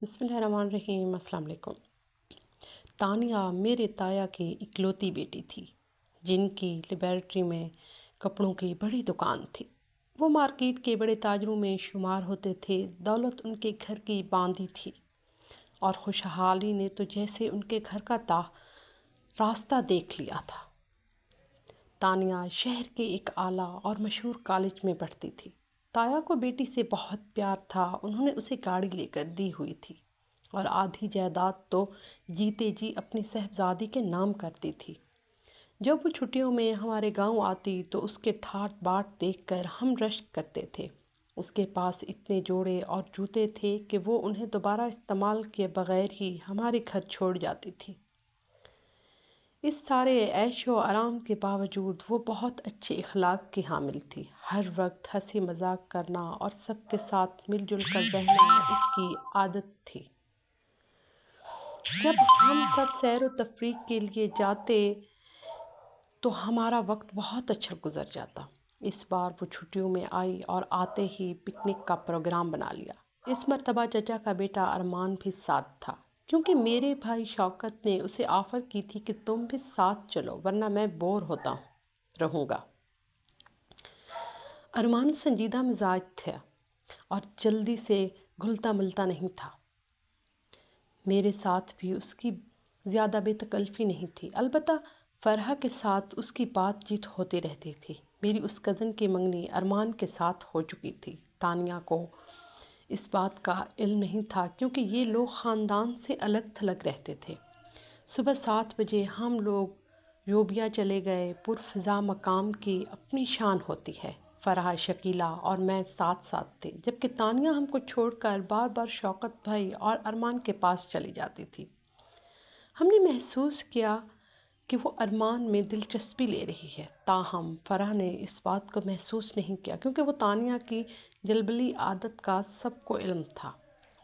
بسم اللہ الرحمن الرحیم۔ السلام علیکم۔ تانیہ میرے تایا کی اکلوتی بیٹی تھی جن کی لیبارٹری میں کپڑوں کی بڑی دکان تھی۔ وہ مارکیٹ کے بڑے تاجروں میں شمار ہوتے تھے۔ دولت ان کے گھر کی باندھی تھی اور خوشحالی نے تو جیسے ان کے گھر کا راستہ دیکھ لیا تھا۔ تانیہ شہر کے ایک اعلیٰ اور مشہور کالج میں پڑھتی تھی۔ تایا کو بیٹی سے بہت پیار تھا۔ انہوں نے اسے گاڑی لے کر دی ہوئی تھی اور آدھی جائیداد تو جیتے جی اپنی صاحبزادی کے نام کرتی تھی۔ جب وہ چھٹیوں میں ہمارے گاؤں آتی تو اس کے ٹھاٹ باٹ دیکھ کر ہم رشک کرتے تھے۔ اس کے پاس اتنے جوڑے اور جوتے تھے کہ وہ انہیں دوبارہ استعمال کیے بغیر ہی ہمارے گھر چھوڑ جاتی تھی۔ اس سارے عیش و آرام کے باوجود وہ بہت اچھے اخلاق کی حامل تھی۔ ہر وقت ہنسی مذاق کرنا اور سب کے ساتھ مل جل کر رہنا اس کی عادت تھی۔ جب ہم سب سیر و تفریح کے لیے جاتے تو ہمارا وقت بہت اچھا گزر جاتا۔ اس بار وہ چھٹیوں میں آئی اور آتے ہی پکنک کا پروگرام بنا لیا۔ اس مرتبہ چچا کا بیٹا ارمان بھی ساتھ تھا کیونکہ میرے بھائی شوکت نے اسے آفر کی تھی کہ تم بھی ساتھ چلو ورنہ میں بور رہوں گا۔ ارمان سنجیدہ مزاج تھا اور جلدی سے گھلتا ملتا نہیں تھا۔ میرے ساتھ بھی اس کی زیادہ بے تکلفی نہیں تھی، البتہ فرحہ کے ساتھ اس کی بات چیت ہوتی رہتی تھی۔ میری اس کزن کی منگنی ارمان کے ساتھ ہو چکی تھی۔ تانیہ کو اس بات کا علم نہیں تھا کیونکہ یہ لوگ خاندان سے الگ تھلگ رہتے تھے۔ صبح 7 بجے ہم لوگ یوبیا چلے گئے۔ پرفضا مقام کی اپنی شان ہوتی ہے۔ فرحہ، شکیلہ اور میں ساتھ ساتھ تھے جبکہ تانیہ ہم کو چھوڑ کر بار بار شوکت بھائی اور ارمان کے پاس چلی جاتی تھی۔ ہم نے محسوس کیا کہ وہ ارمان میں دلچسپی لے رہی ہے، تاہم فرحہ نے اس بات کو محسوس نہیں کیا کیونکہ وہ تانیہ کی جلبلی عادت کا سب کو علم تھا۔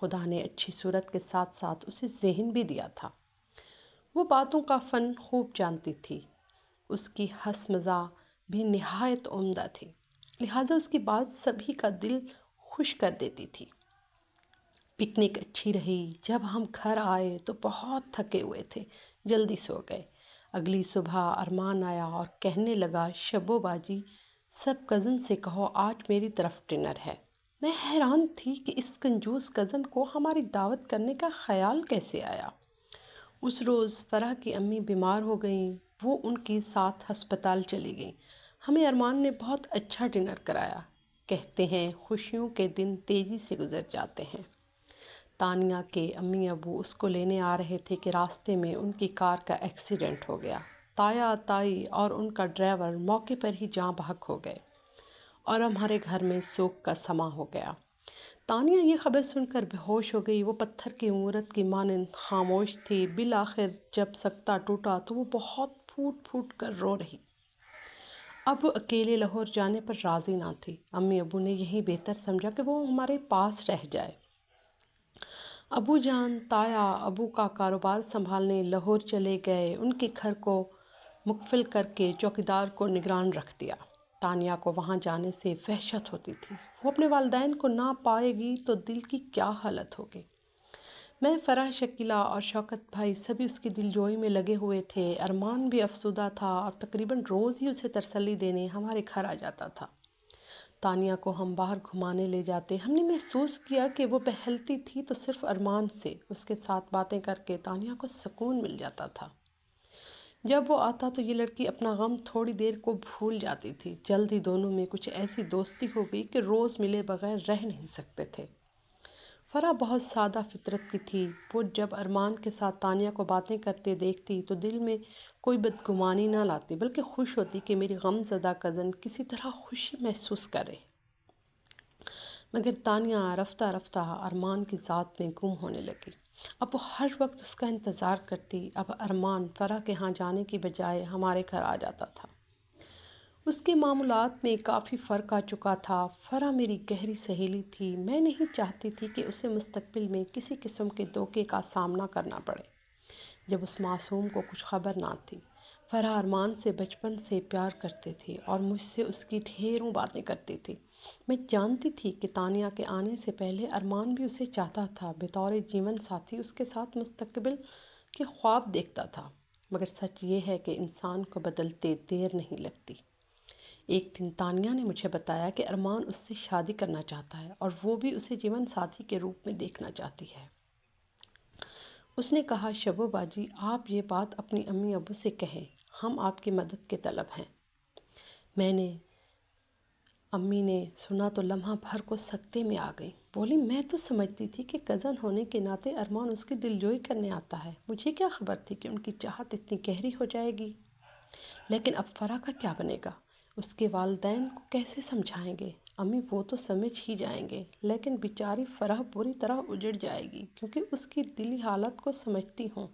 خدا نے اچھی صورت کے ساتھ ساتھ اسے ذہن بھی دیا تھا۔ وہ باتوں کا فن خوب جانتی تھی۔ اس کی ہنس مزاح بھی نہایت عمدہ تھی، لہٰذا اس کی بات سبھی کا دل خوش کر دیتی تھی۔ پکنک اچھی رہی۔ جب ہم گھر آئے تو بہت تھکے ہوئے تھے، جلدی سو گئے۔ اگلی صبح ارمان آیا اور کہنے لگا، شبو باجی سب کزن سے کہو آج میری طرف ڈنر ہے۔ میں حیران تھی کہ اس کنجوس کزن کو ہماری دعوت کرنے کا خیال کیسے آیا۔ اس روز فرحہ کی امی بیمار ہو گئیں، وہ ان کے ساتھ ہسپتال چلی گئیں۔ ہمیں ارمان نے بہت اچھا ڈنر کرایا۔ کہتے ہیں خوشیوں کے دن تیزی سے گزر جاتے ہیں۔ تانیہ کے امی ابو اس کو لینے آ رہے تھے کہ راستے میں ان کی کار کا ایکسیڈنٹ ہو گیا۔ تایا، تائی اور ان کا ڈرائیور موقع پر ہی جاں بحق ہو گئے اور ہمارے گھر میں سوگ کا سماں ہو گیا۔ تانیہ یہ خبر سن کر بے ہوش ہو گئی۔ وہ پتھر کی مورت کی مانند خاموش تھی۔ بالآخر جب سکتہ ٹوٹا تو وہ بہت پھوٹ پھوٹ کر رو رہی۔ اب وہ اکیلے لاہور جانے پر راضی نہ تھی۔ امی ابو نے یہی بہتر سمجھا کہ وہ ہمارے پاس رہ جائے۔ ابو جان تایا ابو کا کاروبار سنبھالنے لاہور چلے گئے۔ ان کے گھر کو مقفل کر کے چوکیدار کو نگران رکھ دیا۔ تانیہ کو وہاں جانے سے وحشت ہوتی تھی۔ وہ اپنے والدین کو نہ پائے گی تو دل کی کیا حالت ہوگی۔ میں، فرحہ، شکیلہ اور شوکت بھائی سبھی اس کی دلجوئی میں لگے ہوئے تھے۔ ارمان بھی افسردہ تھا اور تقریباً روز ہی اسے تسلی دینے ہمارے گھر آ جاتا تھا۔ تانیہ کو ہم باہر گھمانے لے جاتے۔ ہم نے محسوس کیا کہ وہ بہلتی تھی تو صرف ارمان سے۔ اس کے ساتھ باتیں کر کے تانیہ کو سکون مل جاتا تھا۔ جب وہ آتا تو یہ لڑکی اپنا غم تھوڑی دیر کو بھول جاتی تھی۔ جلد ہی دونوں میں کچھ ایسی دوستی ہو گئی کہ روز ملے بغیر رہ نہیں سکتے تھے۔ فرحہ بہت سادہ فطرت کی تھی۔ وہ جب ارمان کے ساتھ تانیہ کو باتیں کرتے دیکھتی تو دل میں کوئی بدگمانی نہ لاتی بلکہ خوش ہوتی کہ میری غم زدہ کزن کسی طرح خوشی محسوس کرے۔ مگر تانیہ رفتہ رفتہ ارمان کی ذات میں گم ہونے لگی۔ اب وہ ہر وقت اس کا انتظار کرتی۔ اب ارمان فرحہ کے ہاں جانے کی بجائے ہمارے گھر آ جاتا تھا۔ اس کے معمولات میں کافی فرق آ چکا تھا۔ فرحہ میری گہری سہیلی تھی۔ میں نہیں چاہتی تھی کہ اسے مستقبل میں کسی قسم کے دھوکے کا سامنا کرنا پڑے۔ جب اس معصوم کو کچھ خبر نہ تھی۔ فرحہ ارمان سے بچپن سے پیار کرتی تھی اور مجھ سے اس کی ڈھیروں باتیں کرتی تھی۔ میں جانتی تھی کہ تانیہ کے آنے سے پہلے ارمان بھی اسے چاہتا تھا، بطور جیون ساتھی اس کے ساتھ مستقبل کے خواب دیکھتا تھا۔ مگر سچ یہ ہے کہ انسان کو بدلتے دیر نہیں لگتی۔ ایک دن تانیہ نے مجھے بتایا کہ ارمان اس سے شادی کرنا چاہتا ہے اور وہ بھی اسے جیون ساتھی کے روپ میں دیکھنا چاہتی ہے۔ اس نے کہا، شبو باجی، آپ یہ بات اپنی امی ابو سے کہیں، ہم آپ کی مدد کے طلب ہیں۔ امی نے سنا تو لمحہ بھر کو سکتے میں آ گئی۔ بولی، میں تو سمجھتی تھی کہ کزن ہونے کے ناطے ارمان اس کی دلجوئی کرنے آتا ہے، مجھے کیا خبر تھی کہ ان کی چاہت اتنی گہری ہو جائے گی۔ لیکن اب فرح کا کیا بنے گا؟ اس کے والدین کو کیسے سمجھائیں گے؟ امی وہ تو سمجھ ہی جائیں گے، لیکن بیچاری فرح بری طرح اجڑ جائے گی، کیونکہ اس کی دلی حالت کو سمجھتی ہوں۔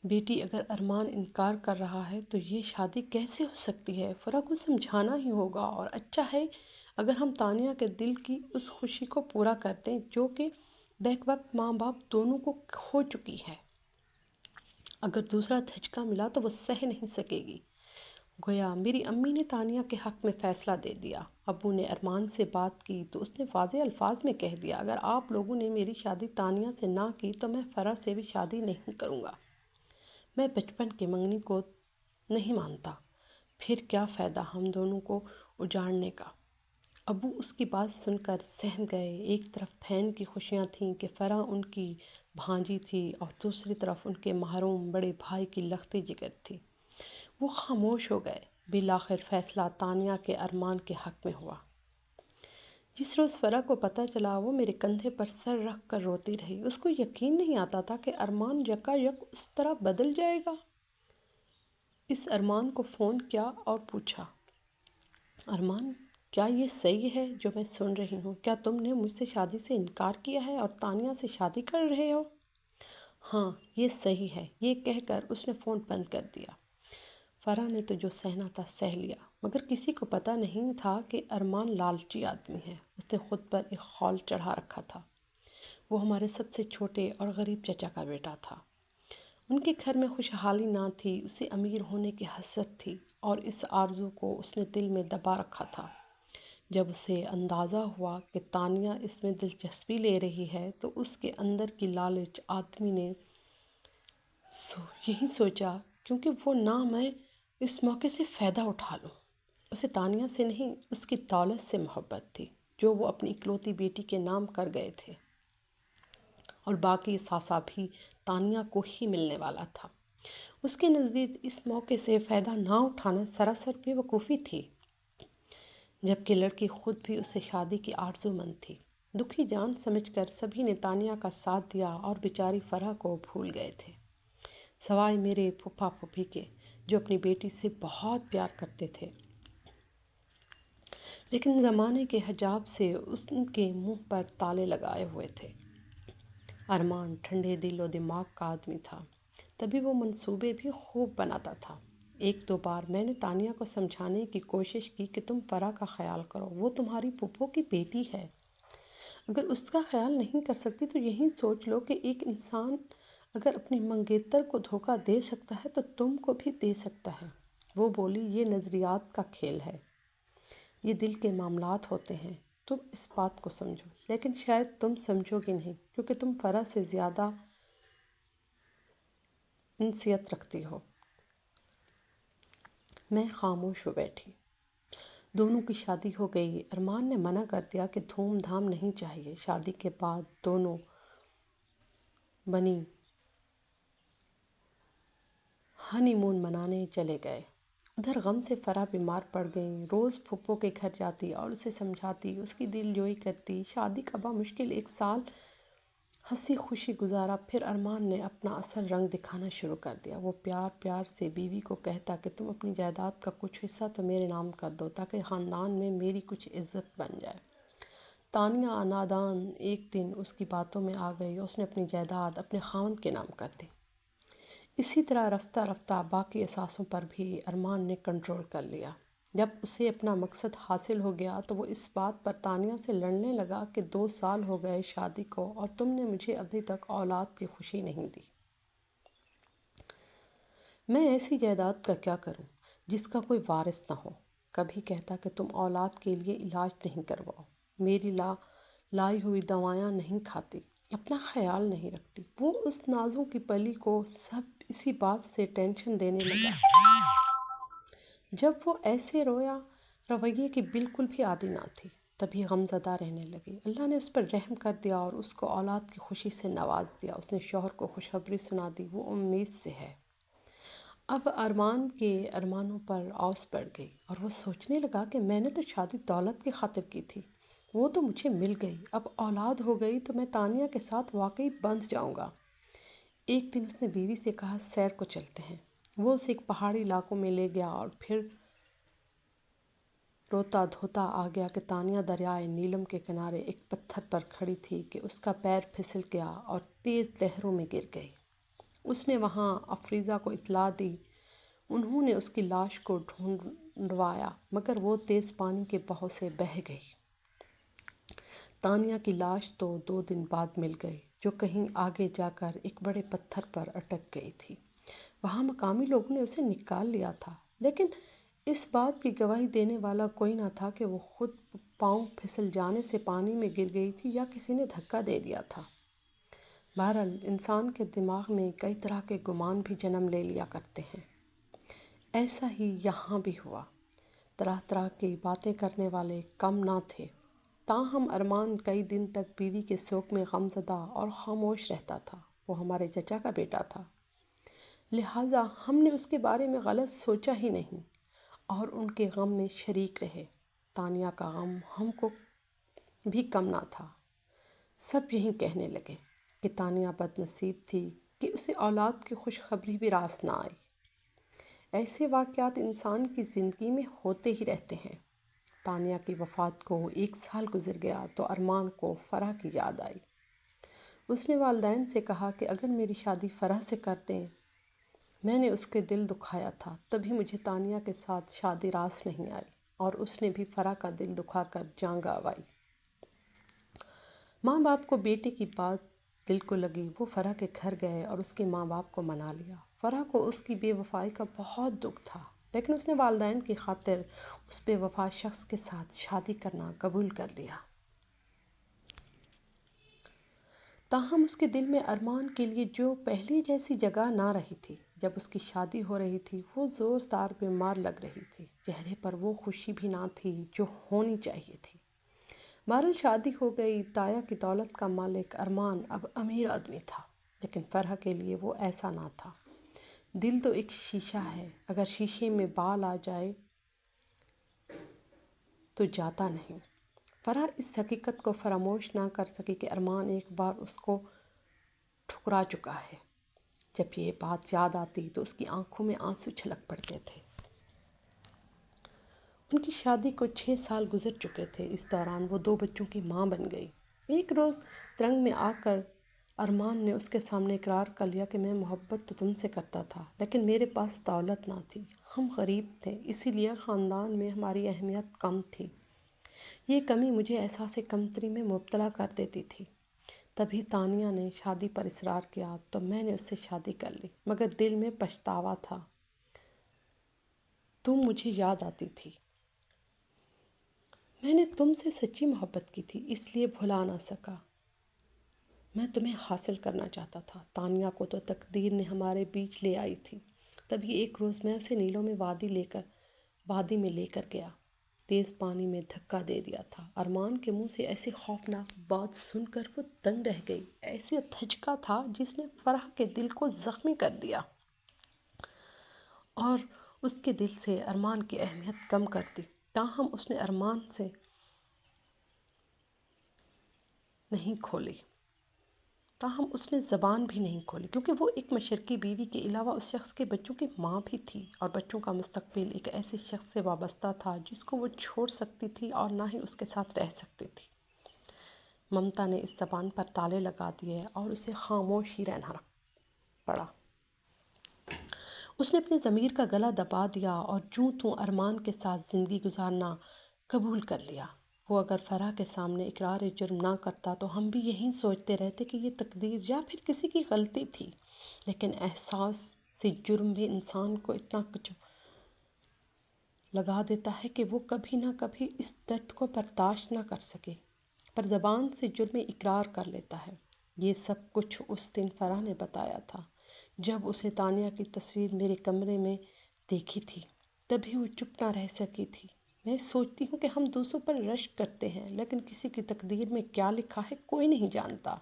بیٹی، اگر ارمان انکار کر رہا ہے تو یہ شادی کیسے ہو سکتی ہے؟ فرح کو سمجھانا ہی ہوگا، اور اچھا ہے اگر ہم تانیہ کے دل کی اس خوشی کو پورا کر دیں جو کہ بیک وقت ماں باپ دونوں کو کھو چکی ہے۔ اگر دوسرا دھچکا ملا تو وہ سہ نہیں سکے گی۔ گویا میری امی نے تانیہ کے حق میں فیصلہ دے دیا۔ ابو نے ارمان سے بات کی تو اس نے واضح الفاظ میں کہہ دیا، اگر آپ لوگوں نے میری شادی تانیہ سے نہ کی تو میں فرح سے بھی شادی نہیں کروں گا۔ میں بچپن کی منگنی کو نہیں مانتا، پھر کیا فائدہ ہم دونوں کو اجاڑنے کا۔ ابو اس کی بات سن کر سہم گئے۔ ایک طرف بہن کی خوشیاں تھیں کہ فرح ان کی بھانجی تھی، اور دوسری طرف ان کے محروم بڑے بھائی کی لختی جگر تھی۔ وہ خاموش ہو گئے۔ بالآخر فیصلہ تانیہ کے ارمان کے حق میں ہوا۔ جس روز فرح کو پتہ چلا وہ میرے کندھے پر سر رکھ کر روتی رہی۔ اس کو یقین نہیں آتا تھا کہ ارمان یکا یک اس طرح بدل جائے گا۔ اس ارمان کو فون کیا اور پوچھا، ارمان، کیا یہ صحیح ہے جو میں سن رہی ہوں؟ کیا تم نے مجھ سے شادی سے انکار کیا ہے اور تانیہ سے شادی کر رہے ہو؟ ہاں، یہ صحیح ہے، یہ کہہ کر اس نے فون بند کر دیا۔ فرح نے تو جو سہنا تھا سہ لیا، مگر کسی کو پتہ نہیں تھا کہ ارمان لالچی آدمی ہے۔ اس نے خود پر ایک خول چڑھا رکھا تھا۔ وہ ہمارے سب سے چھوٹے اور غریب چچا کا بیٹا تھا۔ ان کے گھر میں خوشحالی نہ تھی، اسے امیر ہونے کی حسرت تھی، اور اس آرزو کو اس نے دل میں دبا رکھا تھا۔ جب اسے اندازہ ہوا کہ تانیہ اس میں دلچسپی لے رہی ہے تو اس کے اندر کی لالچ آدمی نے یہی سوچا، کیونکہ وہ نہ میں اس موقع سے فائدہ اٹھا لوں۔ اسے تانیہ سے نہیں، اس کی دولت سے محبت تھی جو وہ اپنی اکلوتی بیٹی کے نام کر گئے تھے، اور باقی ثاثا بھی تانیہ کو ہی ملنے والا تھا۔ اس کے نزدیک اس موقع سے فائدہ نہ اٹھانا سراسر بے وقوفی تھی، جبکہ لڑکی خود بھی اسے شادی کی آرزو مند تھی۔ دکھی جان سمجھ کر سبھی نے تانیہ کا ساتھ دیا اور بیچاری فرح کو بھول گئے تھے، سوائے میرے پھپھا پھوپھی کے، جو اپنی بیٹی سے بہت پیار کرتے تھے، لیکن زمانے کے حجاب سے اس کے منہ پر تالے لگائے ہوئے تھے۔ ارمان ٹھنڈے دل و دماغ کا آدمی تھا، تبھی وہ منصوبے بھی خوب بناتا تھا۔ ایک دو بار میں نے تانیہ کو سمجھانے کی کوشش کی کہ تم فرح کا خیال کرو، وہ تمہاری پھپھو کی بیٹی ہے۔ اگر اس کا خیال نہیں کر سکتی تو یہی سوچ لو کہ ایک انسان اگر اپنی منگیتر کو دھوکہ دے سکتا ہے تو تم کو بھی دے سکتا ہے۔ وہ بولی، یہ نظریات کا کھیل ہے، یہ دل کے معاملات ہوتے ہیں، تم اس بات کو سمجھو، لیکن شاید تم سمجھو گی نہیں، کیونکہ تم فرح سے زیادہ انسیت رکھتی ہو۔ میں خاموش ہو بیٹھی۔ دونوں کی شادی ہو گئی۔ ارمان نے منع کر دیا کہ دھوم دھام نہیں چاہیے۔ شادی کے بعد دونوں بنی ہنی مون منانے چلے گئے۔ ادھر غم سے فرح بیمار پڑ گئی۔ روز پھپھو کے گھر جاتی اور اسے سمجھاتی، اس کی دل جوئی کرتی۔ شادی کا بمشکل 1 سال ہنسی خوشی گزارا، پھر ارمان نے اپنا اصل رنگ دکھانا شروع کر دیا۔ وہ پیار پیار سے بیوی کو کہتا کہ تم اپنی جائیداد کا کچھ حصہ تو میرے نام کر دو تاکہ خاندان میں میری کچھ عزت بن جائے۔ تانیہ نادان ایک دن اس کی باتوں میں آ گئی، اس نے اپنی جائیداد اپنے خاوند کے نام کر دی۔ اسی طرح رفتہ رفتہ باقی اثاثوں پر بھی ارمان نے کنٹرول کر لیا۔ جب اسے اپنا مقصد حاصل ہو گیا تو وہ اس بات پر تانیہ سے لڑنے لگا کہ 2 سال ہو گئے شادی کو اور تم نے مجھے ابھی تک اولاد کی خوشی نہیں دی۔ میں ایسی جائیداد کا کیا کروں جس کا کوئی وارث نہ ہو؟ کبھی کہتا کہ تم اولاد کے لیے علاج نہیں کرواؤ، میری لائی ہوئی دوائیاں نہیں کھاتی، اپنا خیال نہیں رکھتی۔ وہ اس نازوں کی پلی کو سب اسی بات سے ٹینشن دینے لگا۔ جب وہ ایسے رویے کی بالکل بھی عادی نہ تھی، تبھی غمزدہ رہنے لگی۔ اللہ نے اس پر رحم کر دیا اور اس کو اولاد کی خوشی سے نواز دیا۔ اس نے شوہر کو خوشخبری سنا دی، وہ امید سے ہے۔ اب ارمان کے ارمانوں پر اوس پڑ گئی اور وہ سوچنے لگا کہ میں نے تو شادی دولت کی خاطر کی تھی، وہ تو مجھے مل گئی، اب اولاد ہو گئی تو میں تانیہ کے ساتھ واقعی بندھ جاؤں گا۔ ایک دن اس نے بیوی سے کہا سیر کو چلتے ہیں۔ وہ اسے ایک پہاڑی علاقوں میں لے گیا اور پھر روتا دھوتا آ گیا کہ تانیہ دریائے نیلم کے کنارے ایک پتھر پر کھڑی تھی کہ اس کا پیر پھسل گیا اور تیز لہروں میں گر گئی۔ اس نے وہاں افریزہ کو اطلاع دی۔ انہوں نے اس کی لاش کو ڈھونڈوایا مگر وہ تیز پانی کے بہاؤ سے بہہ گئی۔ تانیہ کی لاش تو 2 دن بعد مل گئی، جو کہیں آگے جا کر ایک بڑے پتھر پر اٹک گئی تھی۔ وہاں مقامی لوگوں نے اسے نکال لیا تھا، لیکن اس بات کی گواہی دینے والا کوئی نہ تھا کہ وہ خود پاؤں پھسل جانے سے پانی میں گر گئی تھی یا کسی نے دھکا دے دیا تھا۔ بہرحال انسان کے دماغ میں کئی طرح کے گمان بھی جنم لے لیا کرتے ہیں۔ ایسا ہی یہاں بھی ہوا۔ طرح طرح کی باتیں کرنے والے کم نہ تھے۔ تاہم ارمان کئی دن تک بیوی کے شوق میں غمزدہ اور خاموش رہتا تھا۔ وہ ہمارے چچا کا بیٹا تھا، لہٰذا ہم نے اس کے بارے میں غلط سوچا ہی نہیں اور ان کے غم میں شریک رہے۔ تانیہ کا غم ہم کو بھی کم نہ تھا۔ سب یہی کہنے لگے کہ تانیہ بد نصیب تھی کہ اسے اولاد کی خوشخبری بھی راست نہ آئی۔ ایسے واقعات انسان کی زندگی میں ہوتے ہی رہتے ہیں۔ تانیہ کی وفات کو 1 سال گزر گیا تو ارمان کو فرح کی یاد آئی۔ اس نے والدین سے کہا کہ اگر میری شادی فرح سے کر دیں، میں نے اس کے دل دکھایا تھا، تبھی مجھے تانیہ کے ساتھ شادی راست نہیں آئی، اور اس نے بھی فرح کا دل دکھا کر جان گنوائی۔ ماں باپ کو بیٹے کی بات دل کو لگی، وہ فرح کے گھر گئے اور اس کے ماں باپ کو منا لیا۔ فرح کو اس کی بے وفائی کا بہت دکھ تھا، لیکن اس نے والدین کی خاطر اس بے وفا شخص کے ساتھ شادی کرنا قبول کر لیا۔ تاہم اس کے دل میں ارمان کے لیے جو پہلے جیسی جگہ نہ رہی تھی۔ جب اس کی شادی ہو رہی تھی وہ زوردار بیمار لگ رہی تھی، چہرے پر وہ خوشی بھی نہ تھی جو ہونی چاہیے تھی۔ بہرحال شادی ہو گئی۔ تایا کی دولت کا مالک ارمان اب امیر آدمی تھا، لیکن فرح کے لیے وہ ایسا نہ تھا۔ دل تو ایک شیشہ ہے، اگر شیشے میں بال آ جائے تو جاتا نہیں۔ فرح اس حقیقت کو فراموش نہ کر سکی کہ ارمان ایک بار اس کو ٹھکرا چکا ہے۔ جب یہ بات یاد آتی تو اس کی آنکھوں میں آنسو چھلک پڑتے تھے۔ ان کی شادی کو 6 سال گزر چکے تھے۔ اس دوران وہ 2 بچوں کی ماں بن گئی۔ ایک روز ترنگ میں آ کر ارمان نے اس کے سامنے اقرار کر لیا کہ میں محبت تو تم سے کرتا تھا، لیکن میرے پاس دولت نہ تھی، ہم غریب تھے، اسی لیے خاندان میں ہماری اہمیت کم تھی۔ یہ کمی مجھے احساس کمتری میں مبتلا کر دیتی تھی۔ تبھی تانیہ نے شادی پر اصرار کیا تو میں نے اس سے شادی کر لی، مگر دل میں پچھتاوا تھا۔ تم مجھے یاد آتی تھی، میں نے تم سے سچی محبت کی تھی، اس لیے بھلا نہ سکا۔ میں تمہیں حاصل کرنا چاہتا تھا۔ تانیہ کو تو تقدیر نے ہمارے بیچ لے آئی تھی۔ تبھی ایک روز میں اسے نیلوں میں وادی میں لے کر گیا۔ تیز پانی میں دھکا دے دیا تھا۔ ارمان کے منہ سے ایسی خوفناک بات سن کر وہ دنگ رہ گئی۔ ایسے دھچکا تھا جس نے فرح کے دل کو زخمی کر دیا اور اس کے دل سے ارمان کی اہمیت کم کر دی۔ تاہم اس نے ارمان سے نہیں کھولی۔ تاہم اس نے زبان بھی نہیں کھولی، کیونکہ وہ ایک مشرقی بیوی کے علاوہ اس شخص کے بچوں کی ماں بھی تھی، اور بچوں کا مستقبل ایک ایسے شخص سے وابستہ تھا جس کو وہ چھوڑ سکتی تھی اور نہ ہی اس کے ساتھ رہ سکتی تھی۔ ممتا نے اس زبان پر تالے لگا دیے اور اسے خاموش ہی رہنا پڑا۔ اس نے اپنے ضمیر کا گلا دبا دیا اور جوں توں ارمان کے ساتھ زندگی گزارنا قبول کر لیا۔ وہ اگر فرح کے سامنے اقرار جرم نہ کرتا تو ہم بھی یہی سوچتے رہتے کہ یہ تقدیر یا پھر کسی کی غلطی تھی، لیکن احساس سے جرم بھی انسان کو اتنا کچھ لگا دیتا ہے کہ وہ کبھی نہ کبھی اس درد کو برداشت نہ کر سکے، پر زبان سے جرم اقرار کر لیتا ہے۔ یہ سب کچھ اس دن فرح نے بتایا تھا جب اسے تانیہ کی تصویر میرے کمرے میں دیکھی تھی، تبھی وہ چپ نہ رہ سکی تھی۔ میں سوچتی ہوں کہ ہم دوسروں پر رشک کرتے ہیں، لیکن کسی کی تقدیر میں کیا لکھا ہے کوئی نہیں جانتا۔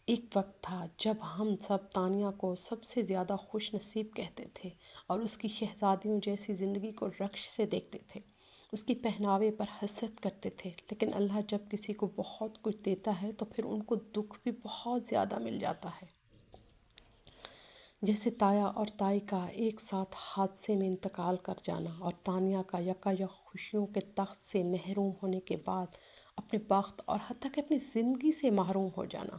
ایک وقت تھا جب ہم سب تانیہ کو سب سے زیادہ خوش نصیب کہتے تھے اور اس کی شہزادیوں جیسی زندگی کو رقص سے دیکھتے تھے، اس کی پہناوے پر حسد کرتے تھے۔ لیکن اللہ جب کسی کو بہت کچھ دیتا ہے تو پھر ان کو دکھ بھی بہت زیادہ مل جاتا ہے۔ جیسے تایا اور تائی کا ایک ساتھ حادثے میں انتقال کر جانا، اور تانیہ کا یکایک خوشیوں کے تخت سے محروم ہونے کے بعد اپنے بخت اور حتیٰ کہ اپنی زندگی سے محروم ہو جانا۔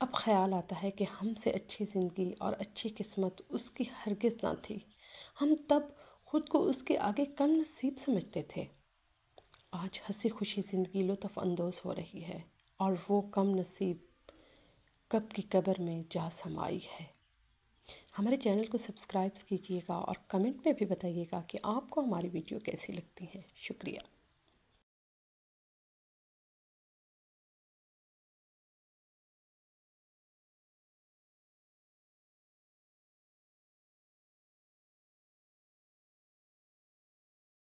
اب خیال آتا ہے کہ ہم سے اچھی زندگی اور اچھی قسمت اس کی ہرگز نہ تھی۔ ہم تب خود کو اس کے آگے کم نصیب سمجھتے تھے۔ آج ہنسی خوشی زندگی لطف اندوز ہو رہی ہے، اور وہ کم نصیب کب کی قبر میں جا سمائی ہے۔ ہمارے چینل کو سبسکرائب کیجیے گا اور کمنٹ میں بھی بتائیے گا کہ آپ کو ہماری ویڈیو کیسی لگتی ہیں۔ شکریہ۔